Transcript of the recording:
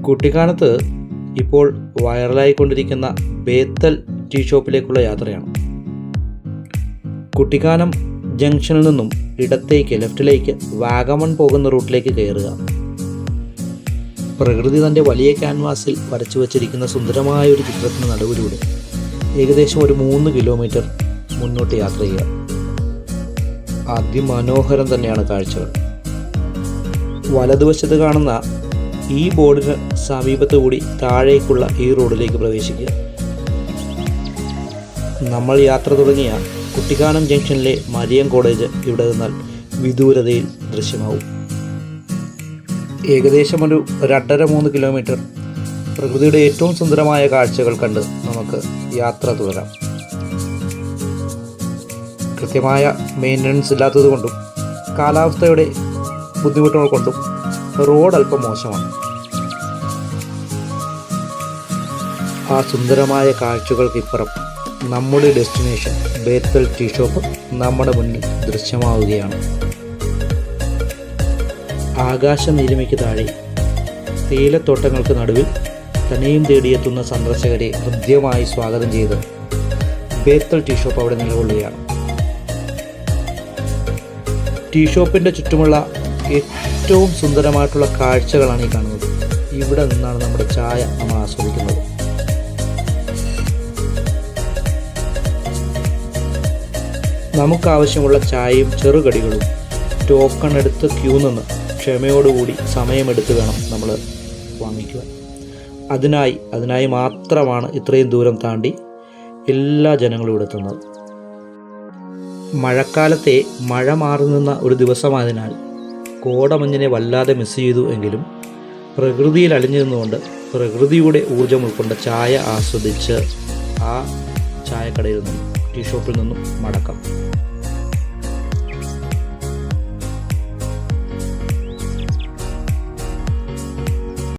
കുട്ടിക്കാനത്ത് ഇപ്പോൾ വൈറലായിക്കൊണ്ടിരിക്കുന്ന ബേത്തൽ ടീ ഷോപ്പിലേക്കുള്ള യാത്രയാണ്. കുട്ടിക്കാനം ജംഗ്ഷനിൽ നിന്നും ലെഫ്റ്റിലേക്ക് വാഗമൺ പോകുന്ന റൂട്ടിലേക്ക് കയറുക. പ്രകൃതി തൻ്റെ വലിയ ക്യാൻവാസിൽ വരച്ചു വച്ചിരിക്കുന്ന സുന്ദരമായ ഒരു ചിത്രത്തിന് നടുവിലൂടെ ഏകദേശം ഒരു 3 കിലോമീറ്റർ മുന്നോട്ട് യാത്ര ചെയ്യുക. അതിമനോഹരം തന്നെയാണ് കാഴ്ചകൾ. വലതുവശത്ത് കാണുന്ന ഈ ബോർഡിന് സമീപത്ത് കൂടി താഴേക്കുള്ള ഈ റോഡിലേക്ക് പ്രവേശിക്കുക. നമ്മൾ യാത്ര തുടങ്ങിയ കുട്ടിക്കാനം ജംഗ്ഷനിലെ മരിയം കോളേജ് ഇവിടെ നിന്നാൽ വിദൂരതയിൽ ദൃശ്യമാവും. ഏകദേശം ഒരു 2.5-3 കിലോമീറ്റർ പ്രകൃതിയുടെ ഏറ്റവും സുന്ദരമായ കാഴ്ചകൾ കണ്ട് നമുക്ക് യാത്ര തുടരാം. കൃത്യമായ മെയിൻ്റനൻസ് ഇല്ലാത്തതുകൊണ്ടും കാലാവസ്ഥയുടെ ബുദ്ധിമുട്ടുകൾ കൊണ്ടും റോഡ് അല്പം മോശമാണ്. ആ സുന്ദരമായ കാഴ്ചകൾക്കിപ്പുറം നമ്മുടെ ഡെസ്റ്റിനേഷൻ ബേത്തൽ ടീ ഷോപ്പ് നമ്മുടെ മുന്നിൽ ദൃശ്യമാവുകയാണ്. ആകാശ നീലിമയ്ക്ക് താഴെ തേയിലത്തോട്ടങ്ങൾക്ക് നടുവിൽ തന്നെയും തേടിയെത്തുന്ന സന്ദർശകരെ ഹൃദ്യമായി സ്വാഗതം ചെയ്ത് ബേത്തൽ ടീ ഷോപ്പ് അവിടെ നിലകൊള്ളുകയാണ്. ടീ ഷോപ്പിൻ്റെ ചുറ്റുമുള്ള ഏറ്റവും സുന്ദരമായിട്ടുള്ള കാഴ്ചകളാണ് ഈ കാണുന്നത്. ഇവിടെ നിന്നാണ് നമ്മുടെ ചായ നമ്മൾ ആസ്വദിക്കുന്നത്. നമുക്കാവശ്യമുള്ള ചായയും ചെറുകടികളും ടോക്കൺ എടുത്ത് ക്യൂ നിന്ന് ക്ഷമയോടുകൂടി സമയമെടുത്ത് വേണം നമ്മൾ വാങ്ങിക്കുവാൻ. അതിനായി മാത്രമാണ് ഇത്രയും ദൂരം താണ്ടി എല്ലാ ജനങ്ങളും ഇവിടെ എത്തുന്നത്. മഴക്കാലത്തെ മഴ മാറി നിന്ന ഒരു ദിവസമായതിനാൽ കോടമഞ്ഞിനെ വല്ലാതെ മിസ് ചെയ്തു എങ്കിലും പ്രകൃതിയിൽ അലിഞ്ഞു നിന്നുകൊണ്ട് പ്രകൃതിയുടെ ഊർജ്ജം ഉൾക്കൊണ്ട ചായ ആസ്വദിച്ച് ആ ചായക്കടയിൽ നിന്നും ടീ ഷോപ്പിൽ നിന്നും മടക്കം.